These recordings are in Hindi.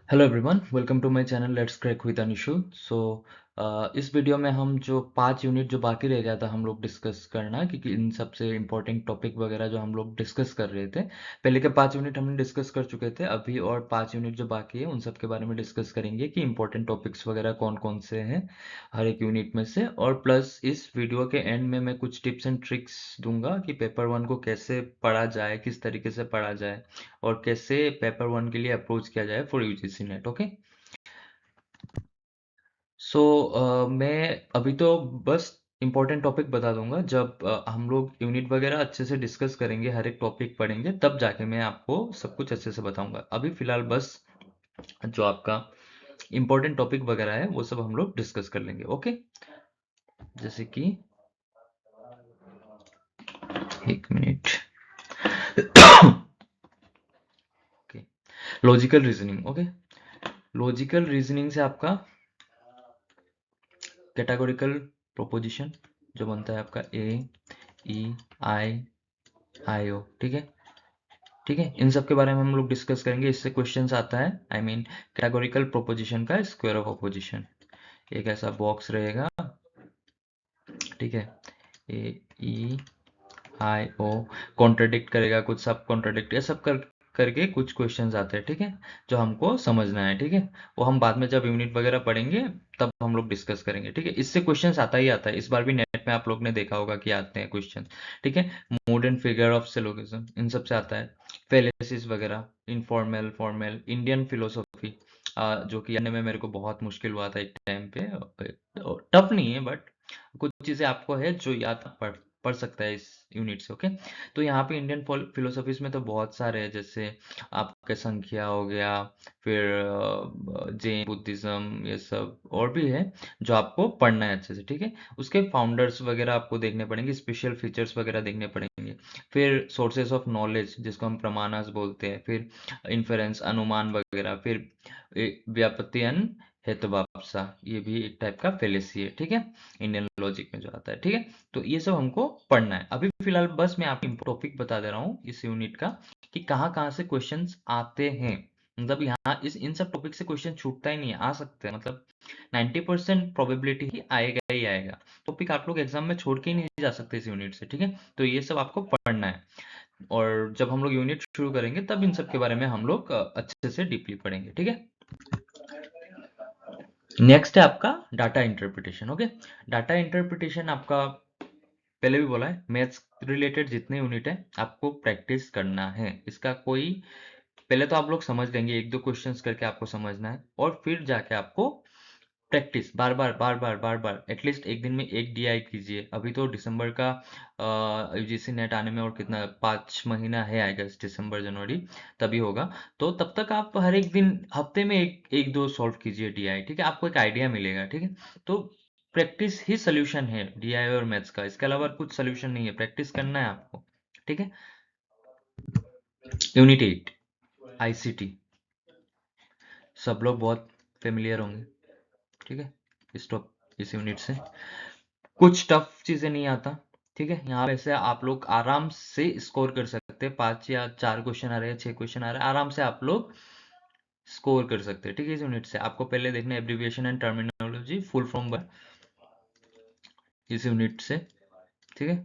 Hello everyone, welcome to my channel let's crack with Anishu. इस वीडियो में हम जो 5 यूनिट जो बाकी रह गया था हम लोग डिस्कस करना, क्योंकि इन सबसे इम्पोर्टेंट टॉपिक वगैरह जो हम लोग डिस्कस कर रहे थे, पहले के 5 यूनिट हमने डिस्कस कर चुके थे। अभी और 5 यूनिट जो बाकी है उन सब के बारे में डिस्कस करेंगे कि इम्पोर्टेंट टॉपिक्स वगैरह कौन कौन से हैं हर एक यूनिट में से। और प्लस इस वीडियो के एंड में मैं कुछ टिप्स एंड ट्रिक्स दूंगा कि पेपर 1 को कैसे पढ़ा जाए, किस तरीके से पढ़ा जाए और कैसे पेपर 1 के लिए अप्रोच किया जाए फॉर यूजीसी नेट। ओके, मैं अभी तो बस इम्पोर्टेंट टॉपिक बता दूंगा। जब हम लोग यूनिट वगैरह अच्छे से डिस्कस करेंगे, हर एक टॉपिक पढ़ेंगे, तब जाके मैं आपको सब कुछ अच्छे से बताऊंगा। अभी फिलहाल बस जो आपका इम्पोर्टेंट टॉपिक वगैरह है वो सब हम लोग डिस्कस कर लेंगे। ओके, जैसे कि एक minute. Okay, logical reasoning. Okay, logical reasoning से आपका कैटेगोरिकल प्रोपोजिशन जो बनता है आपका ए ई आई ओ, ठीक है। ठीक है, इन सब के बारे में हम लोग डिस्कस करेंगे। इससे क्वेश्चंस आता है, आई मीन कैटेगोरिकल प्रोपोजिशन का स्क्वायर ऑफ अपोजिशन। एक ऐसा बॉक्स रहेगा, ठीक है, ए ई आई ओ, कॉन्ट्रडिक्ट करेगा, कुछ सब कॉन्ट्रडिक्ट, ये सब करके कुछ क्वेश्चंस आते हैं, ठीक है, जो हमको समझना है। ठीक है, वो हम बाद में जब यूनिट वगैरह पढ़ेंगे तब हम लोग डिस्कस करेंगे। ठीक है, इससे क्वेश्चंस आता ही आता है, इस बार भी नेट में आप लोग ने देखा होगा कि आते हैं क्वेश्चन। ठीक है, mode and figure of syllogism, इन सब से आता है। फेलिसिस वगैरह, इनफॉर्मल, फॉर्मल, इंडियन फिलोसॉफी, जो कि आने में मेरे को बहुत मुश्किल हुआ था एक टाइम पे। टफ नहीं है, बट कुछ चीजें आपको है जो याद पढ़ सकता है इस यूनिट से। ओके, तो यहाँ पे इंडियन फिलोसफीज में तो बहुत सारे हैं, जैसे आपके संख्या हो गया, फिर जैन बुद्धिज्म, ये सब और भी है जो आपको पढ़ना है अच्छे से। ठीक है, उसके फाउंडर्स वगैरह आपको देखने पड़ेंगे, स्पेशल फीचर्स वगैरह देखने पड़ेंगे। फिर सोर्सेस ऑफ नॉलेज जिसको हम प्रमाणास बोलते हैं, फिर इन्फेरेंस, अनुमान वगैरह, फिर व्यापत्यन हेतुवापसा, ये भी एक टाइप का फेलेसी है। ठीक है, इंडियन लॉजिक में जो आता है। ठीक है, तो ये सब हमको पढ़ना है। अभी फिलहाल बस मैं आपको टॉपिक बता दे रहा हूँ इस यूनिट का कि कहाँ कहाँ से क्वेश्चंस आते हैं। मतलब यहाँ इस इन सब टॉपिक से क्वेश्चन छूटता ही नहीं है, आ सकते हैं, मतलब 90% प्रोबेबिलिटी ही आएगा। टॉपिक आप लोग एग्जाम में छोड़ के ही नहीं जा सकते इस यूनिट से। ठीक है, तो ये सब आपको पढ़ना है, और जब हम लोग यूनिट शुरू करेंगे तब इन सब के बारे में हम लोग अच्छे से डीपली पढ़ेंगे। ठीक है, नेक्स्ट है आपका data interpretation. Okay, data interpretation आपका पहले भी बोला है, मैथ्स रिलेटेड जितने यूनिट है आपको प्रैक्टिस करना है। इसका कोई, पहले तो आप लोग समझ लेंगे, एक दो क्वेश्चंस करके आपको समझना है, और फिर जाके आपको प्रैक्टिस बार बार बार बार बार बार, एटलीस्ट एक दिन में एक डीआई कीजिए। अभी तो दिसंबर का यूजीसी नेट आने में और कितना 5 महीना है, आई गेस दिसंबर जनवरी तभी होगा। तो तब तक आप हर एक दिन, हफ्ते में एक एक दो सॉल्व कीजिए डीआई। ठीक है, आपको एक आइडिया मिलेगा। ठीक है, तो प्रैक्टिस ही सोल्यूशन है डीआई और मैथ्स का, इसके अलावा कुछ सोल्यूशन नहीं है, प्रैक्टिस करना है आपको। ठीक है, यूनिट 8 आईसीटी, सब लोग बहुत फेमिलियर होंगे। ठीक है, इस यूनिट से कुछ टफ चीजें नहीं आता। ठीक है, यहाँ पे से आप लोग आराम से स्कोर कर सकते हैं। 5 या 4 क्वेश्चन आ रहे हैं, 6 क्वेश्चन आ रहे हैं, आराम से आप लोग स्कोर कर सकते हैं। ठीक है, इस यूनिट से आपको पहले देखना है abbreviation and terminology, full form इस यूनिट से। ठीक है,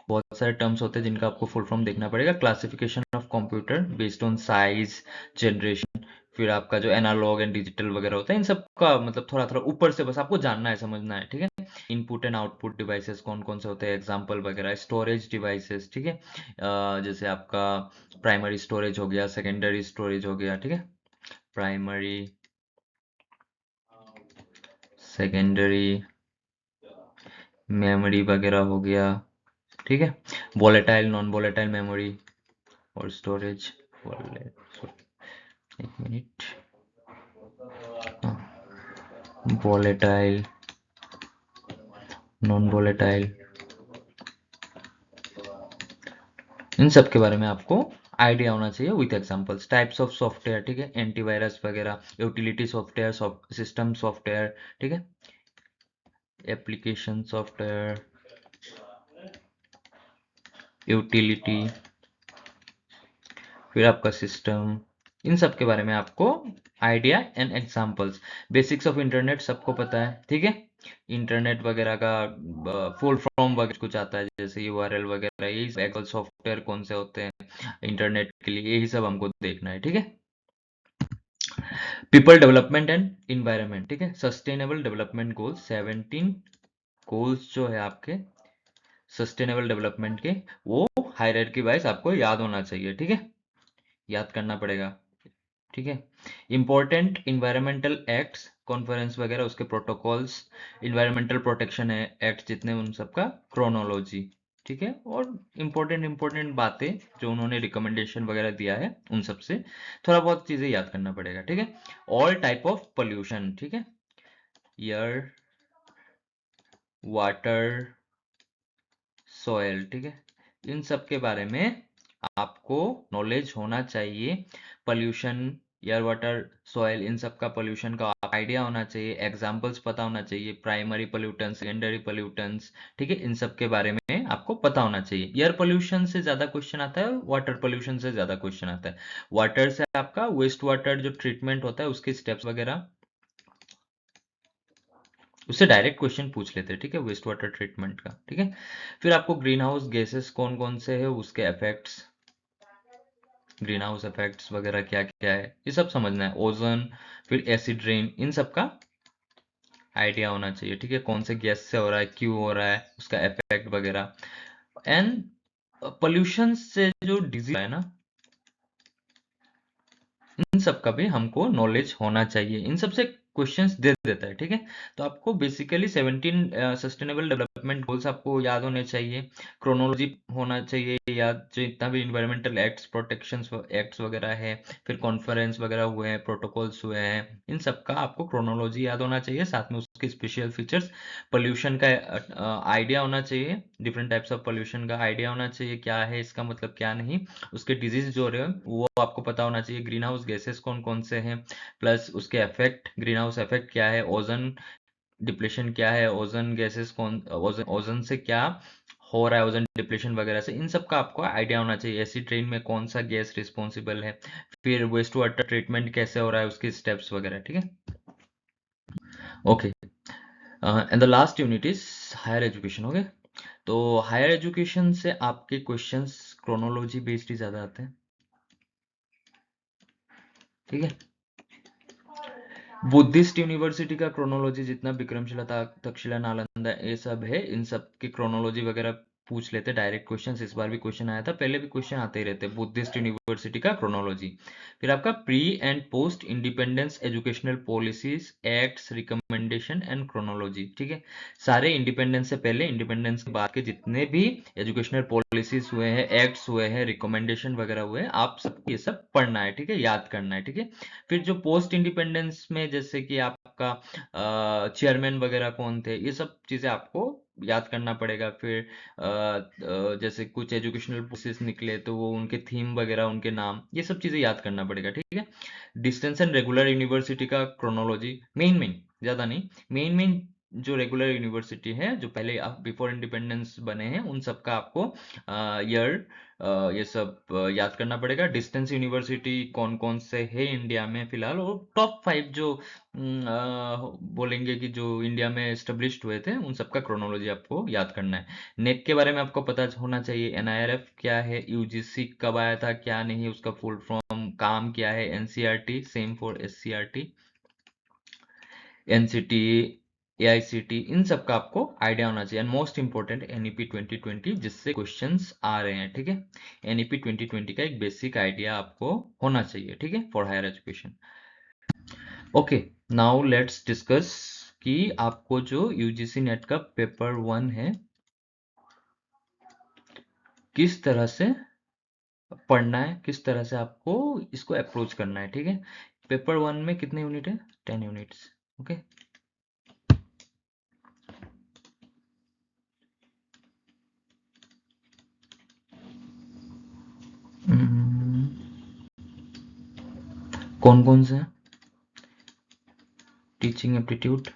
बहुत सारे टर्म्स होते हैं जिनका आपको फुल फॉर्म देखना पड़ेगा। Classification of computer based on size, generation, फिर आपका जो एनालॉग एंड डिजिटल वगैरह होता है, इन सब का मतलब थोड़ा थोड़ा ऊपर से बस आपको जानना है, समझना है। ठीक है, इनपुट एंड आउटपुट डिवाइसेस कौन कौन से होते हैं, एग्जांपल वगैरह, स्टोरेज डिवाइसेस। ठीक है, जैसे आपका प्राइमरी स्टोरेज हो गया, सेकेंडरी स्टोरेज हो गया। ठीक है, प्राइमरी, सेकेंडरी, मेमोरी वगैरह हो गया। ठीक है, वोलेटाइल, नॉन वोलेटाइल मेमोरी और स्टोरेज। एक मिनट, वोलेटाइल, नॉन वोलेटाइल, इन सब के बारे में आपको आइडिया होना चाहिए with examples. Types of software, ठीक है, एंटीवायरस वगैरह, यूटिलिटी सॉफ्टवेयर, सिस्टम सॉफ्टवेयर। ठीक है, एप्लीकेशन सॉफ्टवेयर, यूटिलिटी, फिर आपका सिस्टम, इन सब के बारे में आपको idea and examples. Basics of internet सबको पता है, ठीक है। इंटरनेट वगैरह का फुल फॉर्म वगैरह कुछ आता है, जैसे यूआरएल वगैरह, यही सब सॉफ्टवेयर कौन से होते हैं इंटरनेट के लिए, यही सब हमको देखना है, ठीक है। पीपल डेवलपमेंट एंड इन्वायरमेंट, ठीक है। सस्टेनेबल डेवलपमेंट गोल्स, 17 गोल्स जो है आपके सस्टेनेबल डेवलपमेंट के, वो हायरार्की वाइज आपको याद होना चाहिए, ठीक है। याद करना पड़ेगा, ठीक है। इंपॉर्टेंट इन्वायरमेंटल एक्ट्स, कॉन्फ्रेंस वगैरह, उसके प्रोटोकॉल्स, इन्वायरमेंटल प्रोटेक्शन एक्ट जितने, उन सबका क्रोनोलॉजी, ठीक है। और इंपॉर्टेंट बातें जो उन्होंने रिकमेंडेशन वगैरह दिया है, उन सब से थोड़ा बहुत चीजें याद करना पड़ेगा, ठीक है। ऑल टाइप ऑफ पोल्यूशन, ठीक है। एयर, वाटर, सॉयल, ठीक है। इन सब के बारे में आपको नॉलेज होना चाहिए। पोल्यूशन, एयर, वाटर, सॉयल, इन सब का पोल्यूशन का आइडिया होना चाहिए, एग्जांपल्स पता होना चाहिए, प्राइमरी पोल्यूटेंट्स, सेकेंडरी पोल्यूटेंट्स, ठीक है। इन सब के बारे में आपको पता होना चाहिए। एयर पोल्यूशन से ज्यादा क्वेश्चन आता है, वाटर पोल्यूशन से ज्यादा क्वेश्चन आता है। वाटर से आपका वेस्ट वाटर जो ट्रीटमेंट होता है, उसके स्टेप्स वगैरह, उससे डायरेक्ट क्वेश्चन पूछ लेते हैं, ठीक है, वेस्ट वाटर ट्रीटमेंट का, ठीक है। फिर आपको ग्रीन हाउस गैसेस कौन कौन से है, उसके इफेक्ट्स, ग्रीन हाउस इफेक्ट्स वगैरह क्या क्या है, ये सब समझना है। ओजोन, फिर एसिड रेन, इन सब का आइडिया होना चाहिए, ठीक है। कौन से गैस से हो रहा है, क्यों हो रहा है, उसका इफेक्ट वगैरह। एंड पोल्यूशन से जो डिजीज है ना, इन सब का भी हमको नॉलेज होना चाहिए। इन सब से क्वेश्चंस दे देता है, ठीक है। तो आपको बेसिकली 17 सस्टेनेबल डेवलपमेंट गोल्स आपको याद होने चाहिए, क्रोनोलॉजी होना चाहिए याद, जो इतना भी इन्वायरमेंटल एक्ट्स, प्रोटेक्शन एक्ट्स वगैरह है, फिर कॉन्फ्रेंस वगैरह हुए हैं, प्रोटोकॉल्स हुए हैं, इन सब का आपको क्रोनोलॉजी याद होना चाहिए, साथ में उसके स्पेशल फीचर्स, पोल्यूशन का आइडिया होना चाहिए, डिफरेंट टाइप्स ऑफ पोल्यूशन का आइडिया होना चाहिए, क्या है इसका मतलब, क्या नहीं, उसके डिजीज जो रहे वो आपको पता होना चाहिए, ग्रीन हाउस गैसेस कौन कौन से हैं, प्लस उसके इफेक्ट, ग्रीन हाउस इफेक्ट क्या है, ओजन डिप्लेशन क्या है, ओजन गैसेस कौन, ओजन ओजन से क्या हो रहा है, ओजन डिप्लेशन वगैरह से, इन सब का आपको आइडिया होना चाहिए। एसिड ट्रेन में कौन सा गैस रिस्पॉन्सिबल है, फिर वेस्ट वाटर ट्रीटमेंट कैसे हो रहा है, उसके स्टेप्स वगैरह, ठीक है। Okay, and the last unit is higher education, okay. तो हायर एजुकेशन से आपके क्वेश्चंस क्रोनोलॉजी बेस्ड ही ज्यादा आते हैं, ठीक है। बुद्धिस्ट यूनिवर्सिटी का क्रोनोलॉजी जितना, विक्रमशिला, तक्षशिला, नालंदा, ये सब है, इन सब की क्रोनोलॉजी वगैरह पूछ लेते डायरेक्ट क्वेश्चंस। इस बार भी क्वेश्चन आया था, पहले भी क्वेश्चन आते ही रहते हैं। बुद्धिस्ट यूनिवर्सिटी का क्रोनोलॉजी, फिर आपका pre and post independence educational policies, acts, recommendation and chronology, ठीक है। सारे इंडिपेंडेंस से पहले, इंडिपेंडेंस के बाद के जितने भी एजुकेशनल पॉलिसीज हुए हैं, एक्ट्स हुए हैं, रिकमेंडेशन वगैरह हुए हैं, आप सबको ये सब पढ़ना है, ठीक है, याद करना है, ठीक है। फिर जो पोस्ट इंडिपेंडेंस में, जैसे कि आपका चेयरमैन वगैरह कौन थे, ये सब चीजें आपको याद करना पड़ेगा। फिर जैसे कुछ एजुकेशनल पॉलिसीज निकले तो वो उनके थीम वगैरह, उनके नाम, ये सब चीजें याद करना पड़ेगा, ठीक है। डिस्टेंस एंड रेगुलर यूनिवर्सिटी का क्रोनोलॉजी, मेन मेन, ज्यादा नहीं, मेन मेन जो रेगुलर यूनिवर्सिटी है, जो पहले बिफोर इंडिपेंडेंस बने हैं, उन सब का आपको ईयर, ये सब याद करना पड़ेगा। डिस्टेंस यूनिवर्सिटी कौन कौन से है इंडिया में फिलहाल, और टॉप 5 जो बोलेंगे कि जो इंडिया में एस्टेब्लिश्ड हुए थे, उन सब का क्रोनोलॉजी आपको याद करना है। नेक के बारे में आपको पता होना चाहिए, एनआईआरएफ क्या है, यूजीसी कब आया था, क्या नहीं, उसका फुल फॉर्म, काम क्या है, NCERT, same for SCERT, NCT, AICT, इन सब का आपको आइडिया होना चाहिए। एंड मोस्ट इंपॉर्टेंट एनईपी 2020, जिससे क्वेश्चंस आ रहे हैं, ठीक है। एनईपी 2020 का एक बेसिक आइडिया आपको होना चाहिए, ठीक है, for higher education. Okay, now let's discuss कि आपको जो यूजीसी नेट का पेपर 1 है, किस तरह से पढ़ना है, किस तरह से आपको इसको अप्रोच करना है, ठीक है। पेपर 1 में कितने यूनिट है, 10 यूनिट्स, ओके। कौन कौन से, teaching aptitude,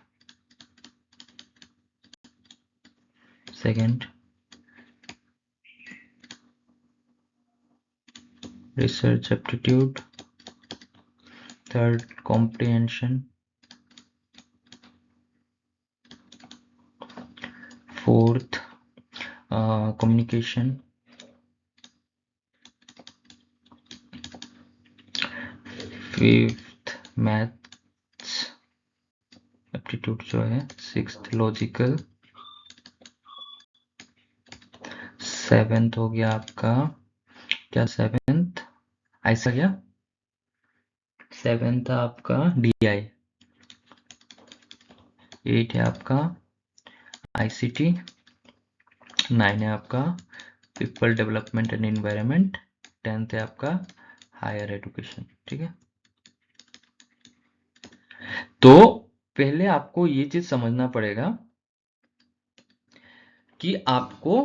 second research aptitude, third comprehension, fourth communication, fifth maths aptitude जो है, सिक्स्थ लॉजिकल, सेवेंथ हो गया आपका क्या, सेवेंथ ऐसा क्या, सेवेंथ आपका डीआई, एट है आपका आईसीटी, नाइन है आपका people development and environment, tenth है आपका हायर एजुकेशन। ठीक है, तो पहले आपको ये चीज समझना पड़ेगा कि आपको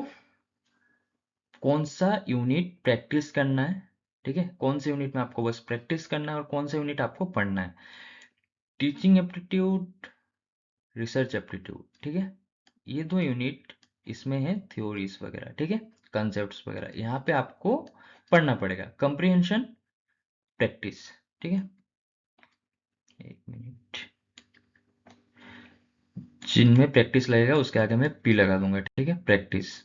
कौन सा यूनिट प्रैक्टिस करना है। ठीक है, कौन से यूनिट में आपको बस प्रैक्टिस करना है और कौन सा यूनिट आपको पढ़ना है। टीचिंग एप्टीट्यूड, रिसर्च एप्टीट्यूड, ठीक है, ये दो यूनिट इसमें है थ्योरीज वगैरह, ठीक है, कंसेप्ट्स वगैरह, यहाँ पे आपको पढ़ना पड़ेगा। कंप्रीहेंशन, प्रैक्टिस, ठीक है, एक मिनट, जिनमें प्रैक्टिस लगेगा उसके आगे मैं पी लगा दूंगा। ठीक है, प्रैक्टिस,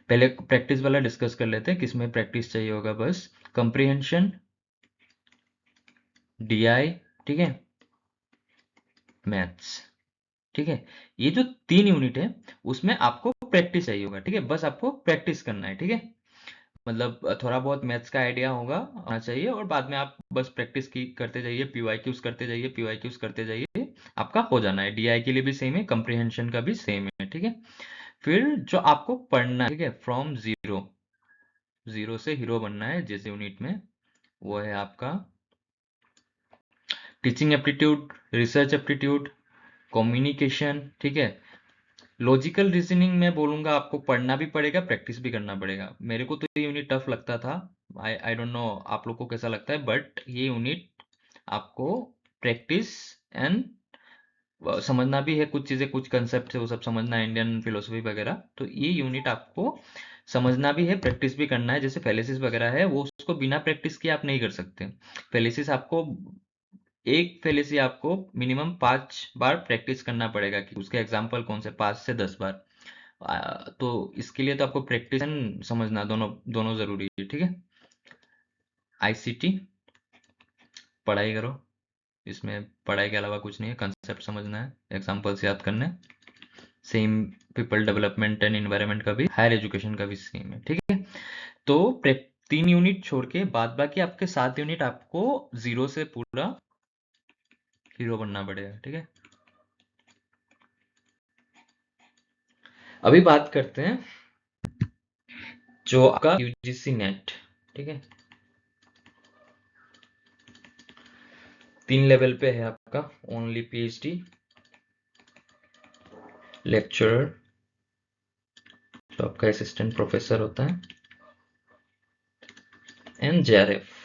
पहले प्रैक्टिस वाला डिस्कस कर लेते हैं, किसमें प्रैक्टिस चाहिए होगा। बस कंप्रीहेंशन, डीआई, ठीक है, मैथ्स, ठीक है, ये जो तीन यूनिट है उसमें आपको प्रैक्टिस चाहिए होगा। ठीक है, बस आपको प्रैक्टिस करना है। ठीक है, मतलब थोड़ा बहुत मैथ्स का आइडिया होगा आना चाहिए और बाद में आप बस प्रैक्टिस की करते जाइए, पीवाईक्यूज करते जाइए, पीवाईक्यूज करते जाइए, आपका हो जाना है। डीआई के लिए भी सेम है, कंप्रीहेंशन का भी सेम है। ठीक है, फिर जो आपको पढ़ना है, ठीक है, फ्रॉम जीरो, जीरो से हीरो बनना है जिस यूनिट में, वो है आपका teaching aptitude, research aptitude, communication, ठीक है। लॉजिकल रीजनिंग में बोलूंगा आपको पढ़ना भी पड़ेगा, प्रैक्टिस भी करना पड़ेगा। मेरे को तो ये यूनिट टफ लगता था, आई डोंट नो आप लोग को कैसा लगता है, बट ये यूनिट आपको प्रैक्टिस एंड समझना भी है, कुछ चीजें, कुछ कंसेप्ट है वो सब समझना है, इंडियन फिलोसफी वगैरह, तो ये यूनिट आपको समझना भी है, प्रैक्टिस भी करना है। जैसे फेलिसिस वगैरह है, वो उसको बिना प्रैक्टिस किए आप नहीं कर सकते। फेलिसिस आपको, एक फेलिसी आपको मिनिमम 5 बार प्रैक्टिस करना पड़ेगा कि उसके एग्जाम्पल कौन से, 5 से 10 बार। तो इसके लिए तो आपको प्रैक्टिस एंड समझना दोनों दोनों जरूरी है। ठीक है, आईसीटी, पढ़ाई करो, इसमें पढ़ाई के अलावा कुछ नहीं है, कंसेप्ट समझना है, एग्जाम्पल्स याद करने हैं। Same people development and environment का भी, हायर एजुकेशन का भी सेम है। ठीक है, तो 3 यूनिट छोड़ के बाद बाकी आपके 7 यूनिट आपको जीरो से पूरा हीरो बनना पड़ेगा। ठीक है, अभी बात करते हैं जो आपका यूजीसी नेट, ठीक है, 3 लेवल पे है आपका, ओनली पीएचडी, लेक्चरर जो आपका असिस्टेंट प्रोफेसर होता है, एंड जेआरएफ।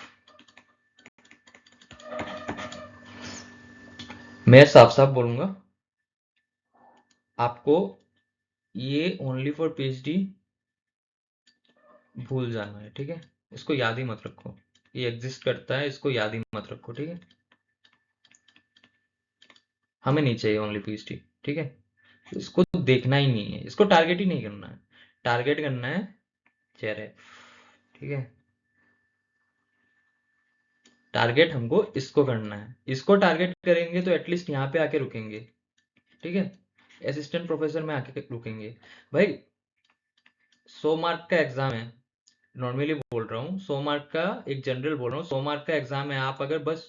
मैं साफ साफ बोलूंगा आपको, ये ओनली फॉर पीएचडी भूल जाना है। ठीक है, इसको याद ही मत रखो, ये एग्जिस्ट करता है, इसको याद ही मत रखो। ठीक है, हमें नहीं चाहिए ओनली पीएचडी। ठीक है, इसको देखना ही नहीं है, इसको टारगेट ही नहीं करना है, टारगेट करना है जेआरएफ। ठीक है, टारगेट हमको इसको करना है, इसको टारगेट करेंगे तो एटलीस्ट यहाँ पे आके रुकेंगे। ठीक है, असिस्टेंट प्रोफेसर में आके रुकेंगे। भाई 100 मार्क का एग्जाम है, नॉर्मली बोल रहा हूँ, 100 मार्क का, एक जनरल बोल रहा हूँ, 100 मार्क का एग्जाम है, आप अगर बस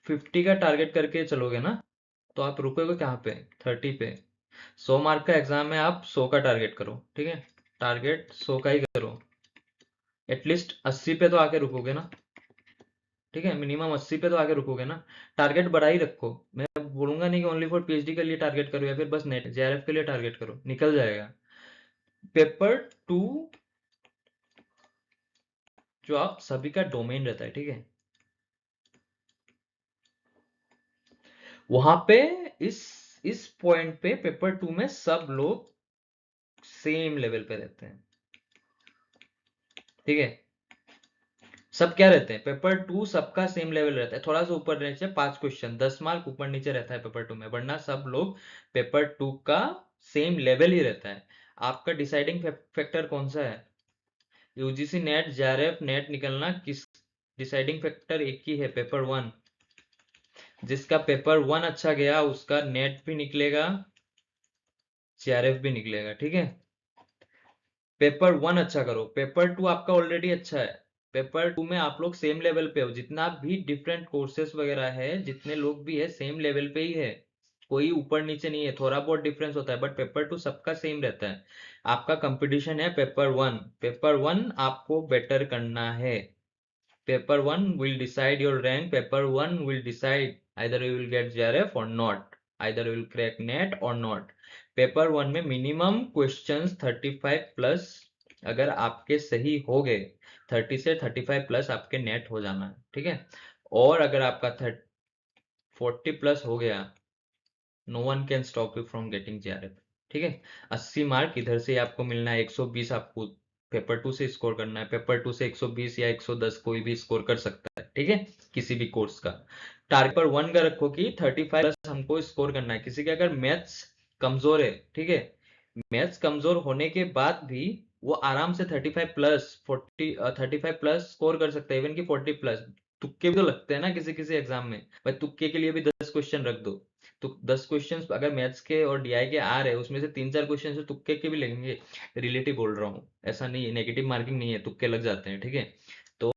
50 का टारगेट करके चलोगे ना तो आप रुकोगे कहाँ पे, 30 पे। 100 मार्क का एग्जाम है, आप 100 का टारगेट करो। ठीक है, टारगेट 100 का ही करो, एटलीस्ट 80 पे तो आके रुकोगे ना। ठीक है, मिनिमम 80 पे तो आके रुकोगे ना, टारगेट बढ़ा ही रखो। मैं बोलूंगा नहीं कि ओनली फॉर पीएचडी के लिए टारगेट करो या फिर बस नेट जेआरएफ के लिए टारगेट करो, निकल जाएगा। पेपर 2 जो आप सभी का डोमेन रहता है, ठीक है, वहां पे इस इस पॉइंट पे पेपर 2 में सब लोग सेम लेवल पे रहते हैं। ठीक है, सब क्या रहते हैं, पेपर 2 सबका सेम लेवल रहता है, थोड़ा सा ऊपर नीचे 5 क्वेश्चन 10 मार्क ऊपर नीचे रहता है पेपर 2 में, वरना सब लोग पेपर 2 का सेम लेवल ही रहता है। आपका डिसाइडिंग फैक्टर कौन सा है, यूजीसी नेट जेआरएफ नेट निकलना, किस डिसाइडिंग फैक्टर एक ही है, पेपर 1। जिसका पेपर 1 अच्छा गया उसका नेट भी निकलेगा, जेआरएफ भी निकलेगा, ठीक है। पेपर 1 अच्छा करो, पेपर 2 आपका ऑलरेडी अच्छा है, पेपर 2 में आप लोग सेम लेवल पे हो, जितना भी डिफरेंट कोर्सेस वगैरह है, जितने लोग भी है सेम लेवल पे ही है, कोई ऊपर नीचे नहीं है, थोड़ा बहुत डिफरेंस होता है, बट पेपर 2 सबका सेम रहता है। आपका कंपटीशन है पेपर 1, पेपर 1 आपको बेटर करना है। Paper 1 will decide your rank. Paper 1 will decide either you will get JRF or not. Either you will crack net or not. Paper 1 में minimum questions 35 प्लस अगर आपके सही हो गए, 30 से 35 प्लस आपके नेट हो जाना है, ठीक है। और अगर आपका 40 प्लस हो गया, no one can stop you from getting JRF, ठीक है। 80 मार्क इधर से आपको मिलना है, 120 आपको पेपर 2 से स्कोर करना है, पेपर 2 से 120 या 110 कोई भी स्कोर कर सकता है, ठीक है, किसी भी कोर्स का। टारगेट पर 1 का रखो कि 35 प्लस हमको स्कोर करना है। किसी के अगर मैथ्स कमजोर है, ठीक है, मैथ्स कमजोर होने के बाद भी वो आराम से 35 प्लस 35 प्लस स्कोर कर सकता है, इवन कि 40 प्लस। तुक्के भी तो लगते हैं ना किसी किसी एग्जाम में, भाई तुक्के के लिए भी 10 क्वेश्चन रख दो, तो 10 क्वेश्चन अगर मैथ्स के और डीआई के आ रहे हैं, उसमें से 3-4 क्वेश्चन से तुक्के के भी लगेंगे। रिलेटिव बोल रहा हूँ, ऐसा नहीं है, नेगेटिव मार्किंग नहीं है, तुक्के लग जाते हैं, ठीक है। तो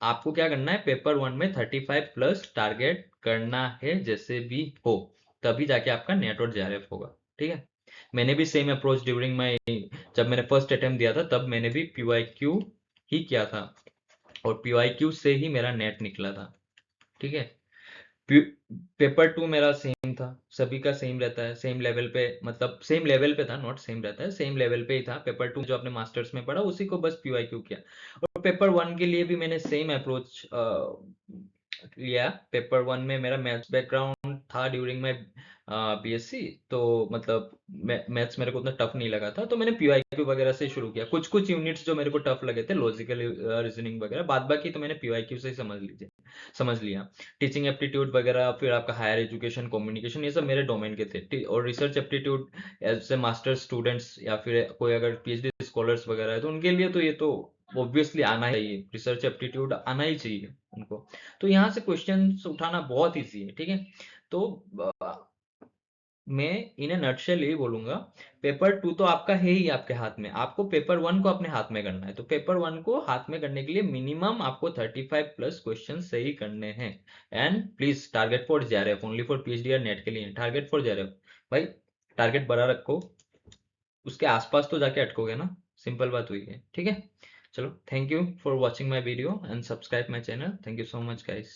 आपको क्या करना है, पेपर 1 में 35 प्लस टारगेट करना है जैसे भी हो, तभी जाके आपका नेट और जेआरएफ होगा, ठीक है। मैंने भी सेम अप्रोच ड्यूरिंग माई, जब मैंने फर्स्ट अटेम्प्ट दिया था तब मैंने भी पीवाईक्यू ही किया था, और पीवाईक्यू से ही मेरा नेट निकला था, ठीक है। पेपर 2 मेरा सेम था, सभी का सेम रहता है, सेम लेवल पे, मतलब सेम लेवल पे था, नॉट सेम रहता है, सेम लेवल पे ही था। पेपर 2 जो आपने मास्टर्स में पढ़ा उसी को बस पीवाईक्यू किया। और पेपर 1 के लिए भी मैंने सेम अप्रोच लिया। पेपर 1 में मेरा मैथ्स बैकग्राउंड था ड्यूरिंग माय बीएससी, तो मतलब मैथ्स मेरे को उतना टफ नहीं लगा था, तो मैंने पीवाईक्यू वगैरह से शुरू किया। कुछ कुछ यूनिट्स जो मेरे को टफ लगे थे, लॉजिकल रीजनिंग वगैरह, बाद बाकी तो मैंने पीवाईक्यू से ही समझ लिया। टीचिंग एप्टीट्यूड वगैरह, फिर आपका हायर एजुकेशन, कम्युनिकेशन, ये सब मेरे डोमेन के थे। और research aptitude as a master students या फिर कोई अगर पीएचडी स्कॉलर्स वगैरह है, तो उनके लिए तो ये तो ऑब्वियसली आना ही चाहिए, रिसर्च एप्टीट्यूड आना ही चाहिए उनको। तो यहाँ से क्वेश्चंस उठाना बहुत ईजी है, ठीक है। तो मैं इन ए नटशेल यही बोलूंगा, पेपर 2 तो आपका है ही आपके हाथ में, आपको पेपर 1 को अपने हाथ में करना है। तो पेपर 1 को हाथ में करने के लिए मिनिमम आपको 35 प्लस क्वेश्चन सही करने हैं। And please target for JRF, only for PhD और नेट के लिए टारगेट फॉर जेआरएफ। भाई टारगेट बड़ा रखो, उसके आसपास तो जाके अटकोगे ना, सिंपल बात हुई है, ठीक है। चलो, thank you for watching my video and subscribe my channel. Thank you so much guys.